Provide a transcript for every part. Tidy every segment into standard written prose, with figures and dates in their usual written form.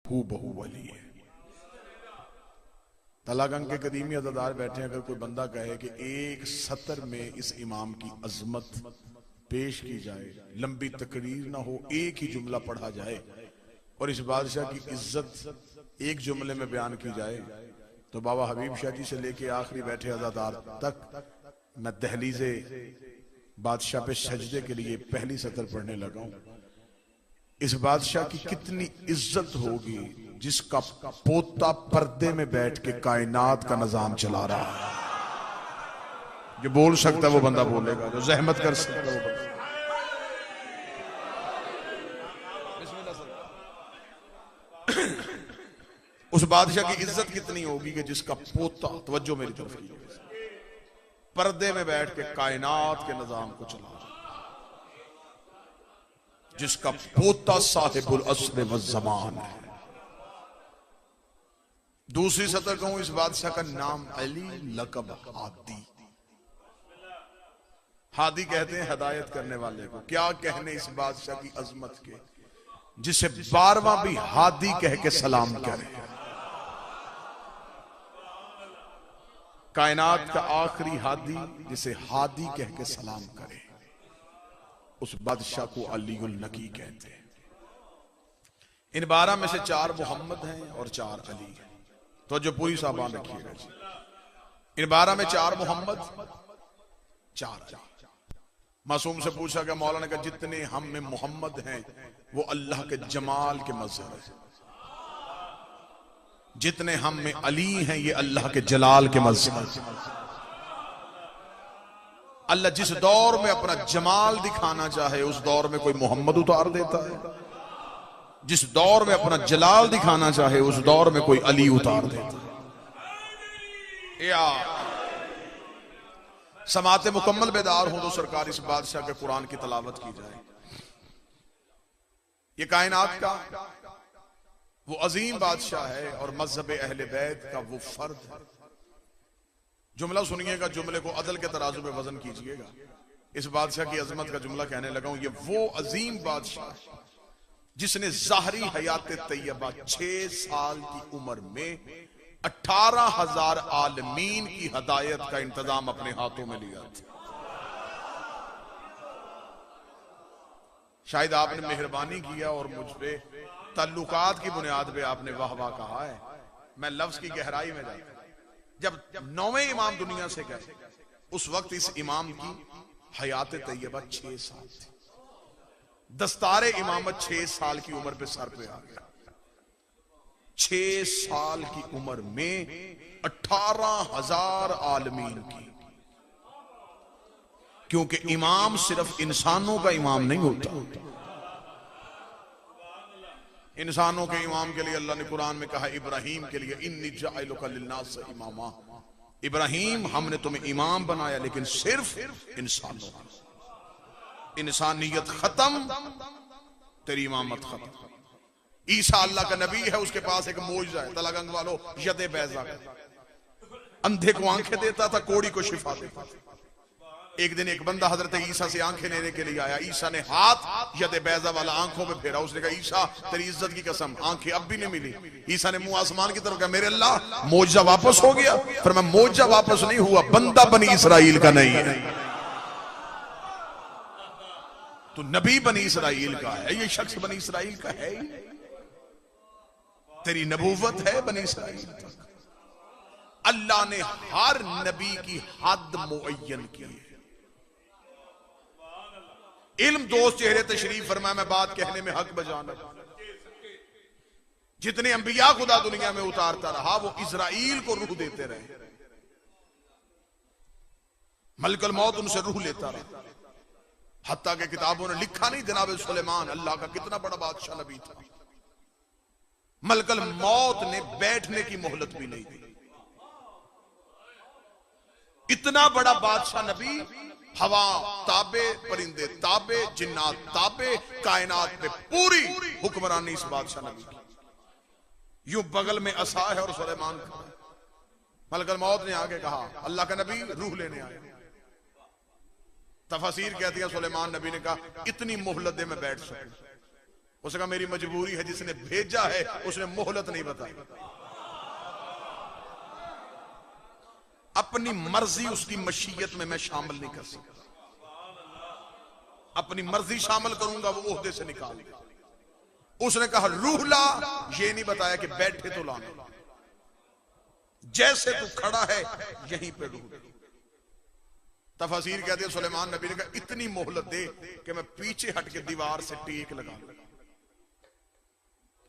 हू बहु वली है। तलागंग के कदीमी अदादार बैठे, अगर कोई बंदा कहे कि एक सतर में इस इमाम की अजमत पेश की जाए, लंबी तकरीर ना हो, एक ही जुमला पढ़ा जाए और इस बादशाह की इज्जत एक जुमले में बयान की जाए, तो बाबा हबीब शाह जी से लेके आखिरी बैठे अदादार तक मैं दहलीजे बादशाह पे सजदे के लिए पहली सतर पढ़ने लगा हूं। इस बादशाह की कितनी इज्जत होगी जिसका पोता पर्दे में बैठ के कायनात का निजाम चला रहा है। जो बोल सकता है वो बंदा बोलेगा, जो जहमत कर सकता है वो बंदा। उस बादशाह की इज्जत कितनी होगी कि जिसका पोता, तवज्जो मेरी तरफ की, पर्दे में बैठ के कायनात के निजाम को चला रहा है, जिसका पोता साहिबुल अस्र व ज़मान है। दूसरी सतर कहूं, इस बादशाह का नाम अली, लकब हादी। हादी कहते हैं हदायत करने वाले को। क्या कहने इस बादशाह की अजमत के, जिसे 12वां भी हादी कह के सलाम करे। कायनात का आखिरी हादी जिसे हादी कह के सलाम करे, उस बादशाह को अलीउल नकी कहते हैं। इन 12 में से 4 मोहम्मद हैं और 4 अली हैं। तो जो पूरी साबान रखिएगा जी। इन 12 में 4 मोहम्मद, 4 अली। मासूम से पूछा गया, मौलाना का जितने हम में मोहम्मद हैं वो अल्लाह के जमाल के मजहर है, जितने हम में अली हैं ये अल्लाह के जलाल के मजहर। अल्लाह जिस दौर में अपना जमाल दिखाना चाहे उस दौर में कोई मोहम्मद उतार देता है, जिस दौर में अपना जलाल दिखाना चाहे उस दौर में कोई अली उतार देता है। या समाते मुकम्मल बेदार हो तो सरकार इस बादशाह के कुरान की तलावत की जाए। ये कायनात का वो अजीम बादशाह है और मजहब अहले बैत का वो फर्द है। जुमला सुनिएगा, जुमले को अदल के तराजू में वजन कीजिएगा। इस बादशाह की अजमत का जुमला कहने लगा हूं, ये वो अजीम बादशाह जिसने ज़ाहरी हयात तैयबा 6 साल की उम्र में 18,000 आलमीन की हदायत का इंतजाम अपने हाथों में लिया था। शायद आपने मेहरबानी किया और मुझ पे ताल्लुकात की बुनियाद पे आपने वाह वाह कहा है। मैं लफ्ज की गहराई में जाता, जब 9वें इमाम दुनिया से गए उस वक्त इस इमाम की हयात तैयबा 6 साल थी। दस्तारे इमामत 6 साल की उम्र पे सर पे आ गया। 6 साल की उम्र में 18,000 आलमीन की। क्योंकि इमाम सिर्फ इंसानों का इमाम नहीं होता। इंसानों के इमाम के लिए अल्लाह ने कुरान में कहा, इब्राहिम के लिए इन्नी जाइलुका लिन्नास इमामा, इब्राहिम हमने तुम्हें इमाम बनाया, लेकिन सिर्फ इंसानों का। इंसानियत खत्म, तेरी इमामत खत्म। ईसा अल्लाह का नबी है, उसके पास एक मौजज़ा है। तलागंग वालों, यदे बैजा, अंधे को आंखें देता था, कोड़ी को शिफा देता था। एक दिन एक बंदा हजरत ईसा से आंखें लेने के लिए आया। ईसा ने हाथ यदे बैजा वाला आंखों में फेरा। उसने कहा, ईसा तेरी इज्जत की कसम आंखें अब भी नहीं मिली। ईसा ने मुंह आसमान की तरफ कहा, मेरे अल्लाह मौजज़ा वापस हो गया। फिर मैं मौजज़ा वापस नहीं हुआ, बंदा बनी इसराइल का नहीं है, तो नबी बनी इसराइल का है। ये शख्स बनी इसराइल का है ही। तेरी नबूवत है बनी इसराइल तक। अल्लाह ने हर नबी की हद मुअय्यन की है। इल्म दोस्त चेहरे तशरीफ फरमाया, मैं बात कहने में हक बजाना। जितने अंबिया खुदा दुनिया में उतारता रहा वो इजराइल को रूह देते रहे। मलकल मौत उनसे रूह लेता रहा। हत्ता के किताबों ने लिखा नहीं, जनाब सुलेमान अल्लाह का कितना बड़ा बादशाह नबी था, मलकल मौत ने बैठने की मोहलत भी नहीं दी। इतना बड़ा बादशाह नबी, हवा ताबे, परिंदे ताबे, जिन्नात ताबे, कायनात पे पूरी हुक्मरानी इस बादशाह नबी की। यूं बगल में असा है और सुलेमान खड़ा है। मलकल मौत ने आगे कहा, अल्लाह का नबी रूह लेने आए। तफसीर कहती है सुलेमान नबी ने कहा, इतनी मोहलत दे मैं बैठ सकूं। उसने कहा मेरी मजबूरी है, जिसने भेजा है उसने मोहलत नहीं बताई। अपनी मर्जी उसकी मशीयत में मैं शामिल नहीं कर सकता। अपनी मर्जी शामिल करूंगा वो ओहदे से निकाल देगा। उसने कहा रूह ला, ये नहीं बताया कि बैठे तो लाना, जैसे तू खड़ा है यहीं पे रूह। तफसीर कहते हैं सुलेमान नबी ने कहा इतनी मोहलत दे कि मैं पीछे हट के दीवार से टेक लगा लूं।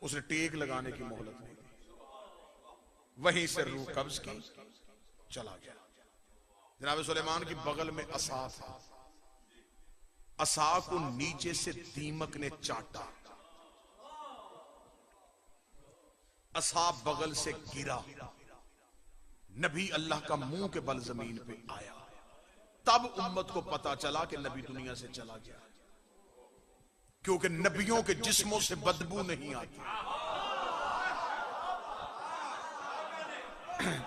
उसने टेक लगाने की मोहलत नहीं दी, वहीं से रूह कब्ज की, चला गया। जनाब सुलेमान की बगल में असा था, असा को नीचे से दीमक ने चाटा, असा बगल से गिरा, नबी अल्लाह का मुंह के बल जमीन पे आया। तब उम्मत को पता चला कि नबी दुनिया से चला गया, क्योंकि नबियों के जिस्मों से बदबू नहीं आती।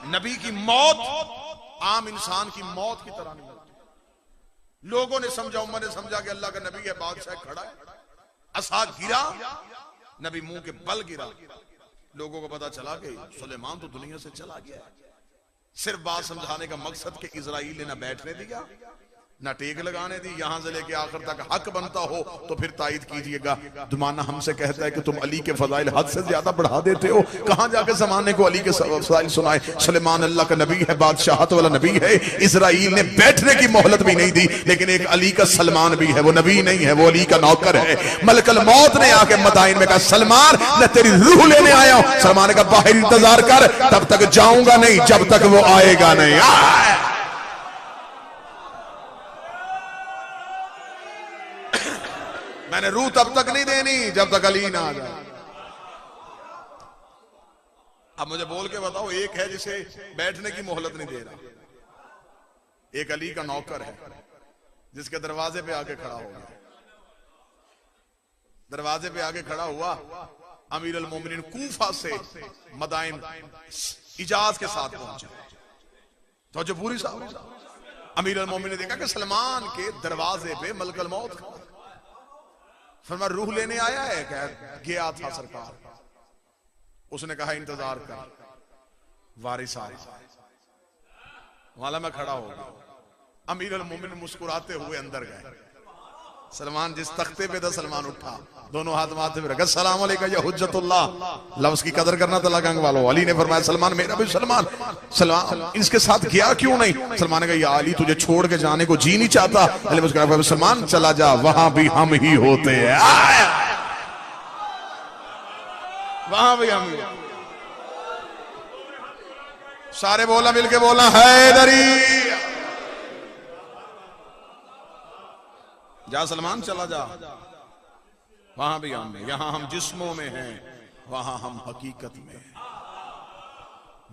नबी की मौत आम इंसान की मौत की तरह नहीं लगती। लोगों ने समझा, उम्मत ने समझा कि अल्लाह का नबी है, बादशाह खड़ा है, असा गिरा, नबी मुंह के बल गिरा। लोगों को पता चला कि सुलेमान तो दुनिया से चला गया। सिर्फ बात समझाने का मकसद कि इजराइल ने ना बैठने दिया ना टेक लगाने दी। यहां से लेके आखिर तक हक बनता हो तो फिर तायद कीजिएगा। दुमाना हमसे कहता है कि तुम अली के फजाइल हद से ज्यादा बढ़ा देते हो, कहां जाके जमाने को अली के फजाइल सुनाए। सुलेमान अल्लाह का नबी है, बादशाहत वाला नबी है। इजराइल ने बैठने की मोहलत भी नहीं दी, लेकिन एक अली का सलमान भी है, वो नबी नहीं है, वो अली का नौकर है। मलकल मौत ने आके मदाइन में कहा सलमान मैं तेरी रूह लेने आया हूं। सलमान ने कहा बाहर इंतजार कर, तब तक जाऊंगा नहीं जब तक वो आएगा नहीं। मैंने रूह तब तक नहीं देनी जब तक अली ना आ जाए। अब मुझे बोल के बताओ, एक है जिसे बैठने की मोहलत नहीं दे रहा, एक अली का नौकर है जिसके दरवाजे पे आके खड़ा हो गया। दरवाजे पे आके खड़ा हुआ, अमीर अल मोमिनीन कूफा से मदाइन इजाज के साथ पहुंचे। तो जो पूरी साहब अमीर अल मोमिनीन ने देखा कि सलमान के दरवाजे पे मलकल मौत खड़ा। फरमा रूह लेने आया है क्या? गया था सरकार। उसने कहा इंतजार कर, वारिस आया। वाला मैं खड़ा हो गया। अमीर अल मोमिनीन मुस्कुराते हुए अंदर गए। सलमान जिस तख्ते पे था, सलमान उठा, दोनों हाथ माथे पे रखा, सलाम अलैका या हुज्जतुल्लाह। लफ्ज की कदर करना तला गंग वालों। अली ने फरमाया सलमान मेरा भी सलमान, सलमान इसके साथ गया क्यों नहीं? सलमान ने कहा या अली तुझे छोड़ के जाने को जी नहीं चाहता। अली मुस्कुराया सलमान चला जा, वहां भी हम ही होते हैं, वहां भी हम ही। सारे बोला मिलके बोला हैदरी। जा सलमान चला जा, वहां भी हम हैं। यहां हम जिस्मों में हैं, वहां हम हकीकत में हैं।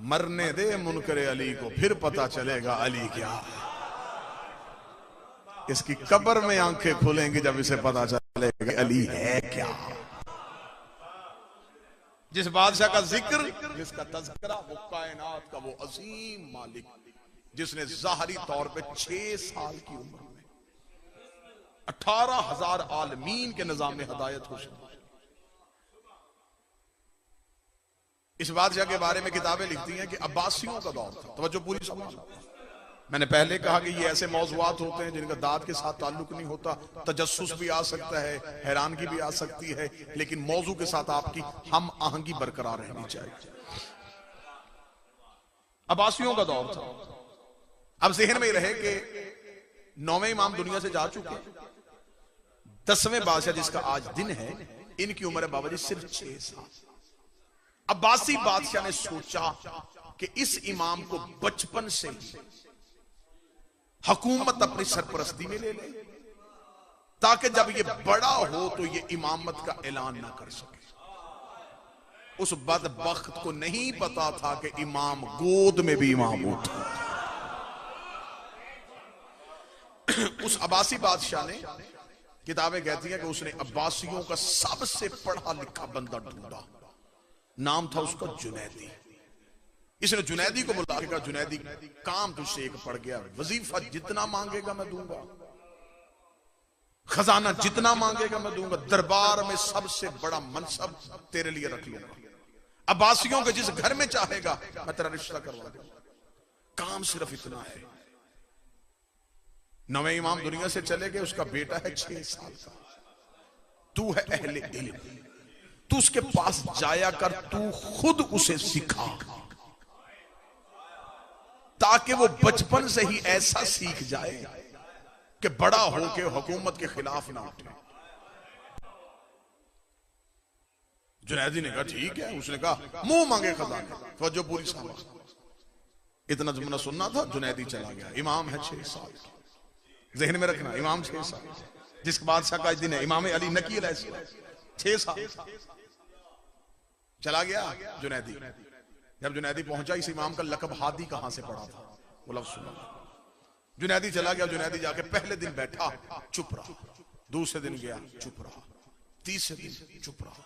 मरने दे मुनकरे अली को, फिर पता चलेगा अली क्या है। इसकी कब्र में आंखें खुलेंगी जब इसे पता चलेगा अली है क्या। जिस बादशाह का जिक्र, जिसका तज़किरा, वो कायनात का वो अजीम मालिक, जिसने ज़ाहरी तौर पे 6 साल की उम्र में 18,000 आलमीन के निजाम में हिदायत हो सकी। इस बादशाह के बारे में किताबें लिखती हैं कि अब्बासियों का दौर था। तवज्जो पूरी समझ। मैंने पहले कहा कि ये ऐसे मौज़ूआत होते हैं जिनका दाद के साथ ताल्लुक नहीं होता। तजस्सुस भी आ सकता है, हैरानगी भी आ सकती है, लेकिन मौजू के साथ आपकी हम आहंगी बरकरार रहनी चाहिए। अब्बासियों का दौर था। अब ज़हन में रहे कि 9वें इमाम दुनिया से जा चुके, 10वें बादशाह जिसका आज दिन है, इनकी उम्र है बाबा जी सिर्फ 6 साल। अब्बासी बादशाह ने सोचा कि इस इमाम को बचपन से ही हुकूमत अपनी सरपरस्ती में ले ले, ताकि जब ये बड़ा हो तो ये इमामत का ऐलान ना कर सके। उस बदबख्त को नहीं पता था कि इमाम गोद में भी इमाम होता है। उस अब्बासी बादशाह ने, किताबें कहती हैं कि उसने अब्बासियों का सबसे पढ़ा लिखा बंदा ढूंढा। नाम था उसका जुनैदी। इसने जुनैदी को बुला के कहा जुनैदी काम तुझसे एक पड़ गया, वजीफा जितना मांगेगा मैं दूंगा। खजाना जितना मांगेगा मैं दूंगा, दरबार में सबसे बड़ा मनसब तेरे लिए रख लूंगा, अब्बासियों के जिस घर में चाहेगा मैं तेरा रिश्ता करवा दूंगा। काम सिर्फ इतना है। नवे इमाम दुनिया से चले गए, उसका बेटा है 6 साल का। तू है अहले इल्म, तू उसके पास जाया कर, तू खुद उसे सिखा, ताकि वो बचपन से ही ऐसा सीख जाए कि बड़ा होके हुकूमत के खिलाफ ना उठे। जुनैदी ने कहा ठीक है। उसने कहा मुंह मांगे खजाने, फौजो पूरी सामा। इतना जुमला सुनना था, जुनैदी चला गया। इमाम है 6 साल, जहन में रखना, इमाम 6 साल, जिस बादशाह का दिन है इमाम अली नकी 6 साल। चला गया जुनैदी। जब जुनैदी पहुंचा, इस इमाम का लकब हादी कहां से पड़ा था वो लफ्ज सुना। जुनैदी चला गया। जुनैदी जाके पहले दिन बैठा, चुप रहा, दूसरे दिन गया, चुप रहा, तीसरे दिन चुप रहा।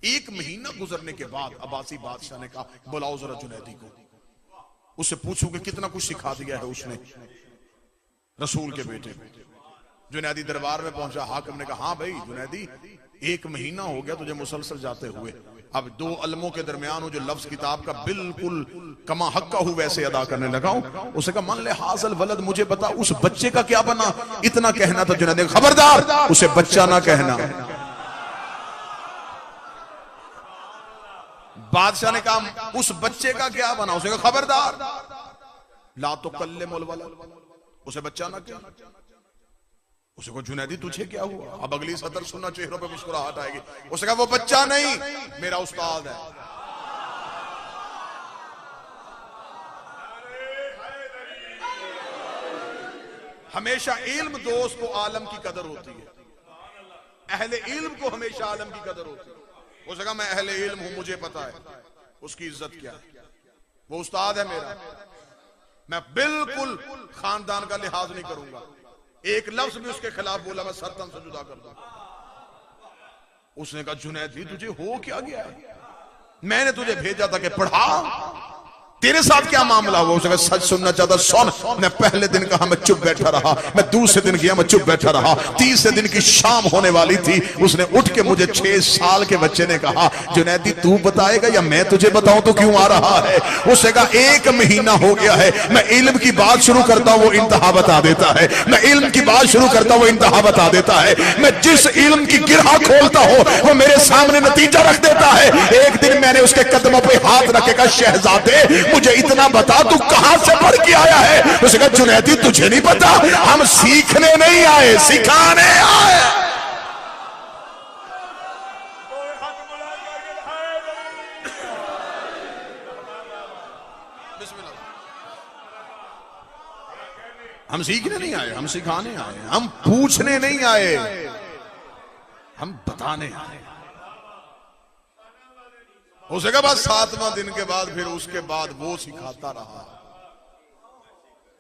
1 महीना गुजरने के बाद अब्बासी बादशाह ने कहा बुलाओ जरा जुनैदी को, उससे पूछूं कि कितना कुछ सिखा दिया है उसने रसूल के बेटे को। जुनैदी दरबार में पहुंचा। हाकिम ने कहा हाँ भाई जुनैदी, 1 महीना हो गया तुझे मुसलसल जाते हुए, अब 2 अलमों के दरमियान हो जो लफ्ज किताब का बिल्कुल कमा हक्का हूं वैसे अदा करने लगा हूं। उसे कहा मन ले हासिल वलद, मुझे बता उस बच्चे का क्या बना। इतना कहना था जुनैदी, खबरदार उसे बच्चा ना कहना। बादशाह ने कहा उस बच्चे का क्या बना। उसे कहा खबरदार ला तो कल्ले मोल वाला, उसे बच्चा ना कहना। उसे को जुनैदी तुझे क्या हुआ। अब अगली सदर सुनना, चेहरों पे मुस्कुराहट आएगी। उसे कहा वो बच्चा नहीं, मेरा उस्ताद है। हमेशा इल्म दोस्त को आलम की कदर होती है, अहले इल्म को हमेशा आलम की कदर होती है। उसे कहा मैं अहले इल्म हूं, मुझे पता है उसकी इज्जत क्या है, वो उस्ताद है मेरा, मैं बिल्कुल खानदान का लिहाज नहीं करूंगा। एक लफ्ज भी उसके खिलाफ बोला मैं सर तन से जुदा कर दूंगा। उसने कहा जुनैदी तुझे हो क्या गया है, मैंने तुझे भेजा था कि पढ़ा, तेरे साथ क्या मामला हुआ। उसने सच सुनना चाहता सुन। मैं पहले दिन कहा मैं चुप बैठा रहा, मैं दूसरे दिन गया मैं चुप बैठा रहा, तीसरे दिन की शाम होने वाली थी। उसने उठ के मुझे 6 साल के बच्चे ने कहा जुनैदी तू बताएगा या मैं तुझे बताऊं तो क्यों आ रहा है। उसने कहा 1 महीना हो गया है, मैं इल्म की बात शुरू करता हूं वो इंतहा बता देता है, मैं इल्म की बात शुरू करता हूं वो इंतहा बता देता है, मैं जिस इल्म की गिरहा खोलता हूं वो मेरे सामने नतीजा रख देता है। एक दिन मैंने उसके कदमों पे हाथ रखेगा, शहजादे मुझे इतना बता तू कहां से पढ़ के आया है। उसने कहा जुनैदी तुझे नहीं पता, हम सीखने नहीं आए सिखाने आए। हम सीखने नहीं आए, हम सिखाने आए, हम पूछने नहीं आए, हम बताने आए। उसके बाद 7वां दिन के बाद फिर उसके बाद वो सिखाता रहा,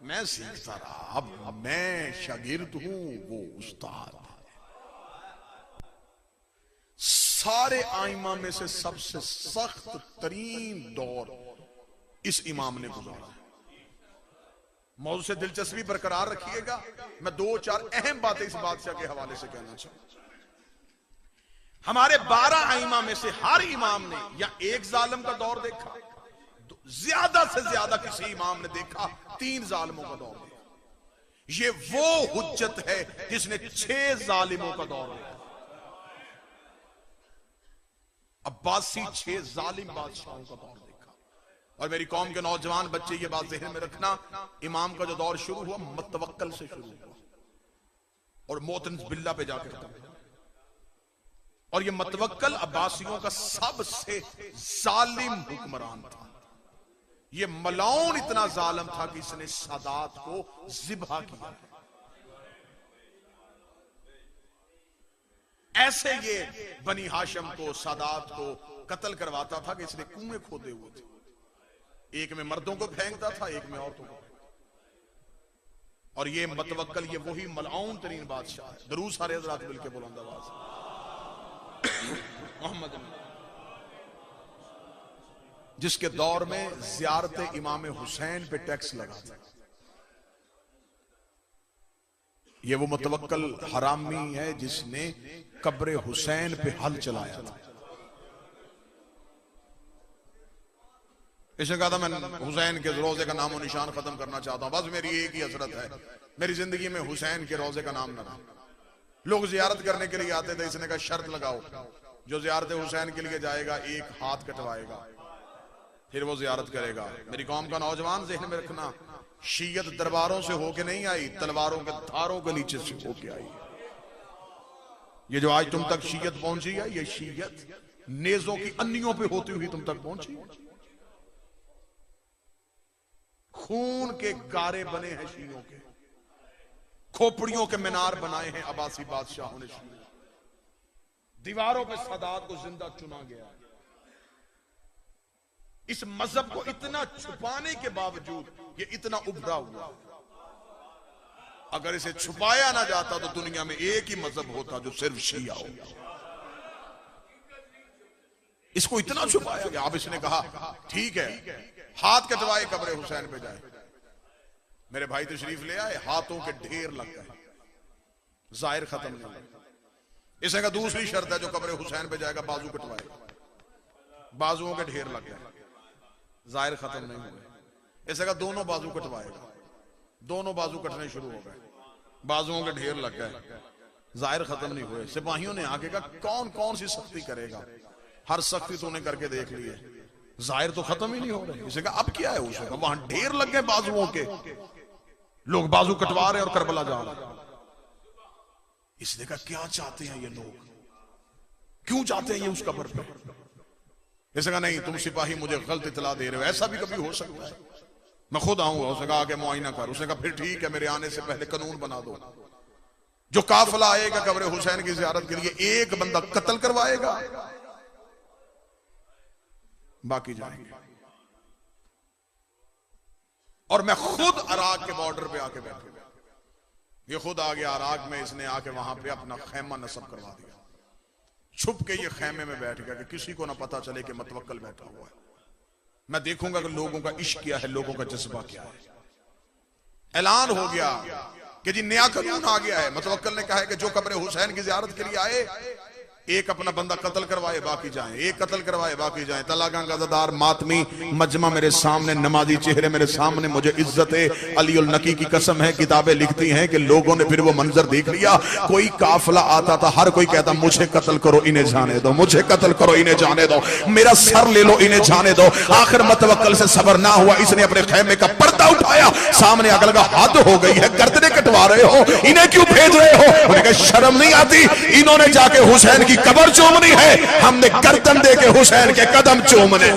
मैं सीखता रहा। अब मैं शागिर्द हूं, वो उस्ताद है। सारे आइमा में से सबसे सख्त तरीन दौर इस इमाम ने गुजारा। मौजूद से दिलचस्पी बरकरार रखिएगा। मैं 2-4 अहम बातें इस बादशाह के हवाले से कहना चाहूंगा। हमारे 12 आइमा में से हर इमाम ने या एक जालिम का दौर देखा, ज्यादा से ज्यादा किसी इमाम ने देखा 3 जालिमों का दौर देखा। ये वो हुज्जत है जिसने 6 जालिमों का दौर देखा। अब्बासी 6 जालिम बादशाहों का दौर देखा। और मेरी कौम के नौजवान बच्चे ये बात ज़हन में रखना, इमाम का जो दौर शुरू हुआ मुतवक्कल से शुरू हुआ और मोतन बिल्ला पे जाकर खत्म हुआ। और ये मुतवक्कल अब्बासियों का सबसे जालिम हुक्मरान था। ये मलाउन इतना जालिम था कि इसने सादात को ज़िबहा किया। ऐसे ये बनी हाशिम को, सादात को कत्ल करवाता था कि इसने कुएं खोदे हुए थे। एक में मर्दों को फेंकता था, एक में औरतों को। और ये मुतवक्कल ये वही मलआउन तरीन बादशाह है। दरूद सारे हज़रात मिलके बुलंद आवाज़ मोहम्मद, जिसके दौर में ज़ियारत इमाम हुसैन पे टैक्स लगा था। ये वो मुतवक्कल हरामी है जिसने कब्र हुसैन पे हल चलाया था। इसने कहा था मैं हुसैन के रोजे का नामो निशान खत्म करना चाहता हूं, बस मेरी एक ही हसरत है, मेरी जिंदगी में हुसैन के रोजे का नाम न रहे। लोग जियारत करने के लिए आते थे, इसने कहा शर्त लगाओ, जो जियारत हुसैन के लिए जाएगा एक हाथ कटवाएगा, फिर वो जियारत करेगा। मेरी कौम का नौजवान ज़हन में रखना, शीयत दरबारों से होके नहीं आई, तलवारों के धारों के नीचे से होके आई। ये जो आज तुम तक शीयत पहुंची है, ये शीयत नेजों की अन्नियों पे होती हुई तुम तक पहुंची। खून के गारे बने हैं शीयों के, खोपड़ियों के मीनार बनाए हैं अब्बासी बादशाहों ने। दीवारों पे सदात को जिंदा चुना गया। इस मजहब को इतना छुपाने के बावजूद ये इतना उभरा हुआ। अगर इसे छुपाया ना जाता तो दुनिया में एक ही मजहब होता जो सिर्फ शिया हो। इसको इतना छुपाया गया। अब इसने कहा ठीक है, हाथ कटवाए कब्र हुसैन पे जाए। मेरे भाई तशरीफ ले आए, हाथों के ढेर लग गए, जाहिर खत्म नहीं हुआ। इसने कहा दूसरी शर्त है, जो कब्र हुसैन पे जाएगा बाजू कटवाएगा। बाजुओं के ढेर लग गए, जाहिर खत्म नहीं हुए। इसने कहा दोनों बाजू कटवाएगा। दोनों बाजू कटने शुरू हो गए, बाजुओं के ढेर लग गए, जाहिर खत्म नहीं हुए। सिपाहियों ने आगे कहा कौन कौन सी सख्ती करेगा, हर सख्ती तूने करके देख ली है, जाहिर तो खत्म ही नहीं हो रहे। इसे कहा अब क्या है? उसे कहा वहां ढेर लग गए बाजुओं के, लोग बाजू कटवा रहे और करबला जा रहे। इसने कहा क्या चाहते हैं ये लोग, क्यों चाहते हैं ये उस कब्र पे? इसने कहा नहीं, तुम सिपाही मुझे गलत इतला दे रहे हो, ऐसा भी कभी हो सकता है, मैं खुद आऊंगा। उसने कहा आके मुआयना कर। उसने कहा फिर ठीक है, मेरे आने से पहले कानून बना दो, जो काफिला आएगा कब्र हुसैन की ज़ियारत के लिए, एक बंदा कत्ल करवाएगा, बाकी जाएंगे। और मैं खुद अराक के बॉर्डर पे आके बैठूंगा। ये खुद आ गया अराक में, इसने आके वहां पे अपना खैमा नस्ब करवा दिया। छुप के ये खैमे में बैठ गया कि किसी को ना पता चले कि मतवक्कल बैठा हुआ है। मैं देखूंगा कि लोगों का इश्क क्या है, लोगों का जज्बा क्या है। ऐलान हो गया कि जी नया कानून आ गया है। मतवक्कल ने कहा है कि जो कब्र हुसैन की ज़ियारत के लिए आए, एक अपना बंदा कत्ल करवाए बाकी जाएं, एक कत्ल करवाए बाकी जाएं। तलागा गज़ादार मातमी मजमा मेरे सामने, नमाजी चेहरे मेरे सामने, मुझे इज्जत अली उल नकी की कसम है, किताबें लिखती हैं कि लोगों ने फिर वो मंजर देख लिया। कोई काफिला आता था, हर कोई कहता मुझे कत्ल करो, इन्हें जाने दो, मुझे कत्ल करो, इन्हें जाने दो, मेरा सर ले लो, इन्हें जाने दो। आखिर मतवक्कल से सबर ना हुआ, इसने अपने खैमे का पर्दा उठाया, सामने आकर लगा हद हो गई है, गर्दनें कटवा रहे हो, इन्हें क्यों भेज रहे हो? उन्हें कहा शर्म नहीं आती? इन्होंने जाके हुसैन की कब्र चूमनी है, हमने गर्दन दे के हुसैन के कदम चूमने।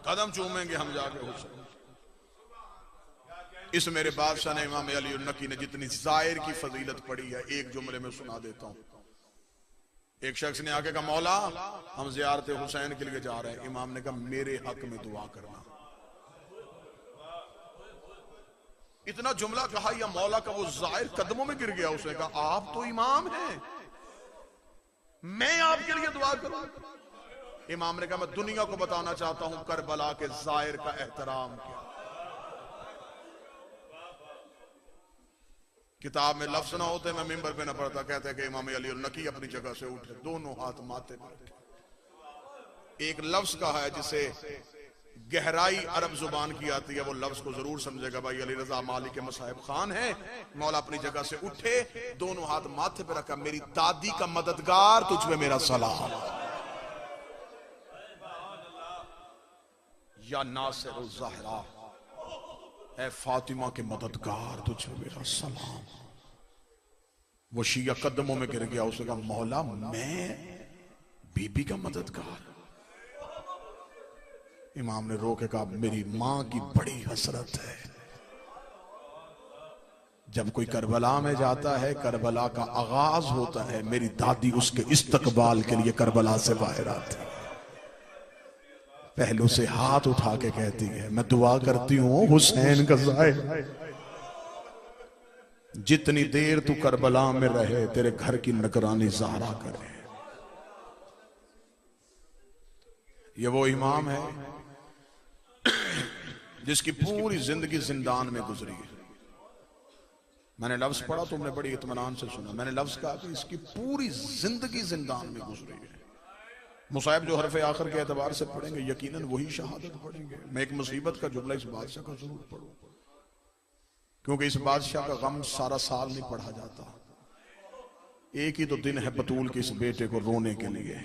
कदम चूमेंगे हम जाके हुसैन। इस मेरे बादशाह ने, इमाम अली नकी ने जितनी जाहिर की फजीलत पड़ी है, एक जुमले में सुना देता हूं। एक शख्स ने आके कहा मौला हम ज़ियारत हुसैन के लिए जा रहे हैं। इमाम ने कहा मेरे हक में दुआ करना। इतना जुमला कहा या मौला का वो जाहिर कदमों में गिर गया। उसने कहा आप तो इमाम हैं, मैं आपके लिए दुआ करूं? इमाम ने कहा मैं दुनिया को बताना चाहता हूं करबला के जाहिर का एहतराम क्या। किताब में लफ्ज ना होते, मैं मिंबर पे ना पढ़ता। कहते कि इमाम अली नकी अपनी जगह से उठे, दोनों हाथ माथे पर रखे। एक लफ्ज कहा है जिसे गहराई अरब जुबान की आती है, वो लफ्ज को जरूर समझेगा भाई। अली रजा मालिक के मसाहिब खान है। मौला अपनी जगह से उठे, दोनों हाथ माथे पे रखा, मेरी दादी का मददगार तुझ में मेरा सलाम, या नासिर ज़हरा है फातिमा के मददगार तुझ में मेरा सलाम। वो शिया कदमों में गिर गया। उसने कहा मौला मैं बीबी का मददगार? इमाम ने रो के कहा मेरी मां की बड़ी हसरत है, जब कोई करबला में जाता है, करबला का आगाज होता है, मेरी दादी उसके इस्तकबाल के लिए करबला से बाहर आती है, पहलू से हाथ उठा के कहती है मैं दुआ करती हूं हुसैन का ज़ाहिर जितनी देर तू करबला में रहे तेरे घर की निगरानी ज़हरा करे। ये वो इमाम है जिसकी पूरी जिंदगी जिंदान में गुजरी है। मैंने लफ्ज पढ़ा, तुमने बड़ी इत्मीनान से सुना। मैंने लफ्ज कहा कि इसकी पूरी जिंदगी जिंदान में गुजरी है। मुसाहिब जो हरफ आखिर के एतबार से पढ़ेंगे यकीनन वही शहादत पढ़ेंगे। मैं एक मुसीबत का जुमला इस बादशाह का जरूर पढ़ूं, क्योंकि इस बादशाह का गम सारा साल नहीं पढ़ा जाता। एक ही तो दिन है बतूल के इस बेटे को रोने के लिए।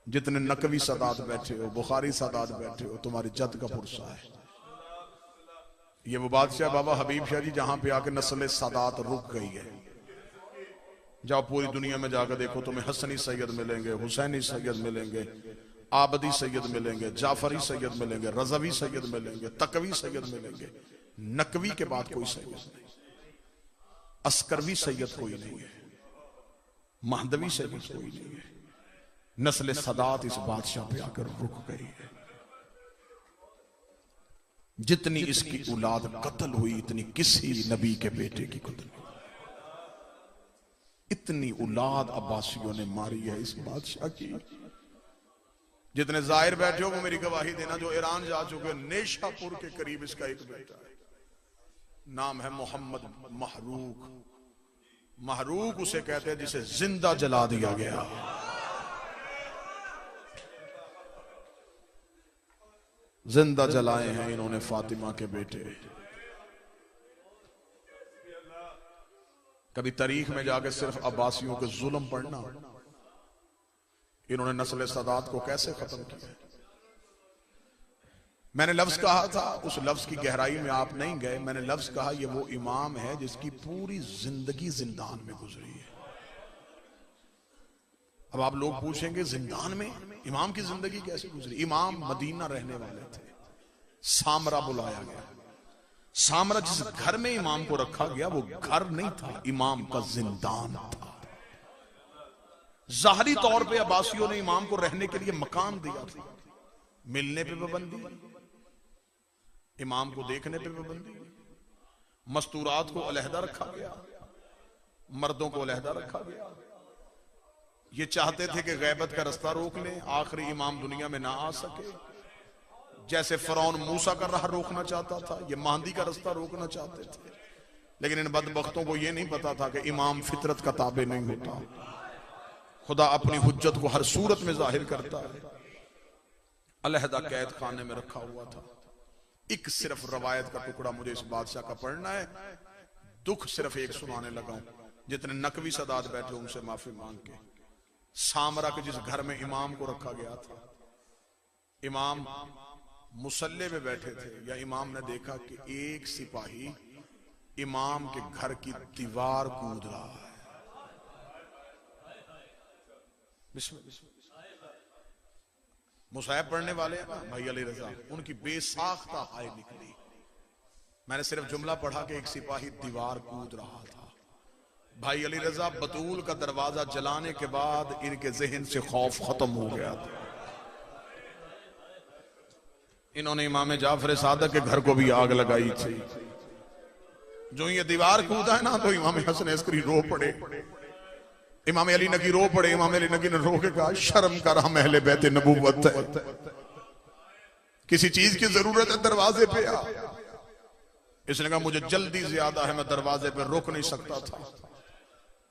जितने नकवी सादात बैठे हो, बुखारी सादात बैठे हो, तुम्हारी जद का पुरसा है। ये वो बादशाह बाबा हबीब शाह जी जहां पे आके नस्ल सादात रुक गई है। जाओ पूरी दुनिया में जाकर देखो, तुम्हें हसनी सैयद मिलेंगे, हुसैनी सैयद मिलेंगे, आबदी सैयद मिलेंगे, जाफरी सैयद मिलेंगे, रजवी सैयद मिलेंगे, तकवी सैयद मिलेंगे। नकवी के बाद कोई सैयद नहीं, अस्करवी सैयद कोई नहीं है, महदवी सैयद कोई नहीं है। नस्ल सदात इस बादशाह पे आकर रुक गई है। जितनी इसकी औलाद कत्ल हुई इतनी किसी नबी के बेटे की कत्ल हुई। इतनी औलाद अब्बासियों ने मारी है इस बादशाह की। जितने जाहिर बैठे हो वो मेरी गवाही देना, जो ईरान जा चुके, नेशापुर के करीब इसका एक बेटा है, नाम है मोहम्मद महरूक। महरूक उसे कहते हैं जिसे जिंदा जला दिया गया। जिंदा जलाए हैं इन्होंने फातिमा के बेटे। कभी तारीख में जाकर सिर्फ अब्बासियों के जुल्म पढ़ना, इन्होंने नस्ल सदात को कैसे खत्म किया। मैंने लफ्ज कहा था, उस लफ्ज की गहराई में आप नहीं गए। मैंने लफ्ज कहा ये वो इमाम है जिसकी पूरी जिंदगी जिंदान में गुजरी है। अब आप लोग पूछेंगे जिंदान में इमाम की जिंदगी कैसे गुजरी। इमाम मदीना रहने वाले थे, सामरा बुलाया गया। सामरा जिस घर में इमाम को रखा गया वो घर नहीं था, इमाम का जिंदान था। जाहरी तौर पे अब्बासियों ने इमाम को रहने के लिए मकान दिया था, मिलने पे पाबंदी, इमाम को देखने पे पाबंदी, मस्तूरात को अलहदा रखा गया, मर्दों को अलहदा रखा गया। ये चाहते थे कि गैबत का रास्ता रोक लें, आखिरी इमाम दुनिया में ना आ सके। जैसे फरौन मूसा का राह रोकना चाहता था, ये महदी का रास्ता रोकना चाहते थे। लेकिन इन बदबख्तों को यह नहीं पता था कि इमाम फितरत का ताबे नहीं होता। खुदा अपनी हुज्जत को हर सूरत में जाहिर करता है। अलहदा कैद खाने में रखा हुआ था। एक सिर्फ रवायत का टुकड़ा मुझे इस बादशाह का पढ़ना है, दुख सिर्फ एक सुनाने लगा हूं। जितने नकवी सदात बैठे उनसे माफी मांग के। सामरा के जिस घर में इमाम को रखा गया था, इमाम मुसल्ले में बैठे थे, या इमाम ने देखा कि एक सिपाही इमाम के घर की दीवार कूद रहा है। मुसाहिब पढ़ने वाले हैं ना भाई अली रजा, उनकी बेसाख्ता हाय निकली। मैंने सिर्फ जुमला पढ़ा कि एक सिपाही दीवार कूद रहा था। भाई अली रजा बतूल का दरवाजा जलाने के बाद इनके जहन से खौफ खत्म हो गया था। इन्होंने इमाम जाफर सादक के घर को भी आग लगाई थी। जो ये दीवार कूदा है ना, तो इमाम हसन अस्करी रो पड़े, इमाम अली नकी रो पड़े। इमाम अली नकी ने रो के कहा, शर्म कर, हम अहले बैत नबूवत है, किसी चीज की जरूरत है दरवाजे पे आ। इसने कहा मुझे जल्दी ज्यादा है, मैं दरवाजे पे रोक नहीं सकता था।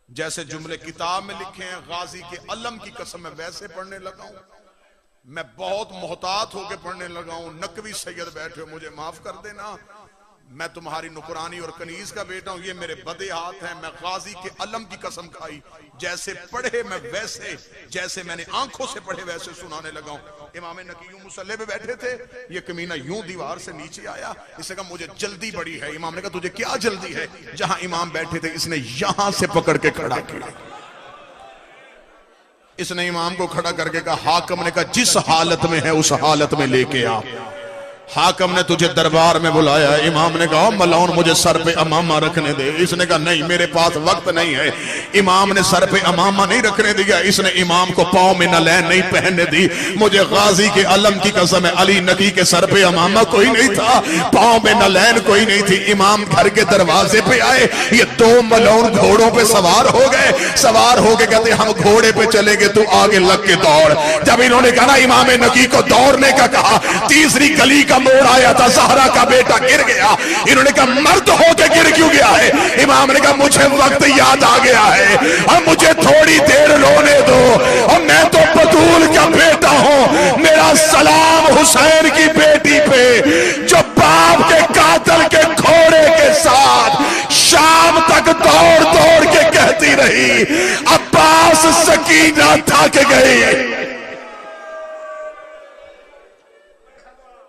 जैसे जुमले किताब में लिखे हैं, गाजी के अलम की कसम मैं वैसे पढ़ने लगा हूं। मैं बहुत मोहतात होकर पढ़ने लगा हूं। नकवी सैयद बैठे हो, मुझे माफ कर देना, मैं तुम्हारी नुकरानी और कनीज का बेटा हूं। ये मेरे बदे हाथ हैं। मैं गाजी के अलम की कसम खाई, जैसे पढ़े मैं वैसे, जैसे मैंने आंखों से पढ़े वैसे सुनाने लगा हूं। इमाम नकी यूं मुसल्ले पे बैठे थे, ये कमीना यूं दीवार से नीचे आया। इसने कहा मुझे जल्दी बड़ी है। इमाम ने कहा तुझे क्या जल्दी है? जहां इमाम बैठे थे इसने यहां से पकड़ के खड़ा किया। इसने इमाम को खड़ा करके कहा, हाकिम ने कहा जिस हालत में है उस हालत में लेके आ। हाकम ने तुझे दरबार में बुलाया। इमाम ने कहा मलौन मुझे सर पे अमामा रखने दे। इसने कहा नहीं मेरे पास वक्त नहीं है। इमाम ने सर पे अमामा नहीं रखने दिया। इसने इमाम को पाँव में नलैन नहीं पहनने दी। मुझे गाजी के अलम की कसम है, अली नकी के सर पे अमामा कोई नहीं था, पाँव में नलैन कोई नहीं थी। इमाम घर के दरवाजे पे आए, ये दो मलौन घोड़ों पे सवार हो गए। सवार हो गए, कहते हम घोड़े पे चलेंगे, तू आगे लग के दौड़। जब इन्होंने कहा इमाम नकी को दौड़ने का कहा, तीसरी गली का मोड़ आया था, ज़हरा का बेटा गिर गया। इन्होंने कहा मर्द होके गिर क्यों गया है? इमाम ने कहा मुझे वक्त याद आ गया है और मुझे थोड़ी देर रोने दो, और मैं तो बतूल का बेटा हूं। मेरा सलाम हुसैन की बेटी पे जो बाप के कातिल के घोड़े के साथ शाम तक दौड़ दौड़ के कहती रही, अब्बास सकीना थक गई।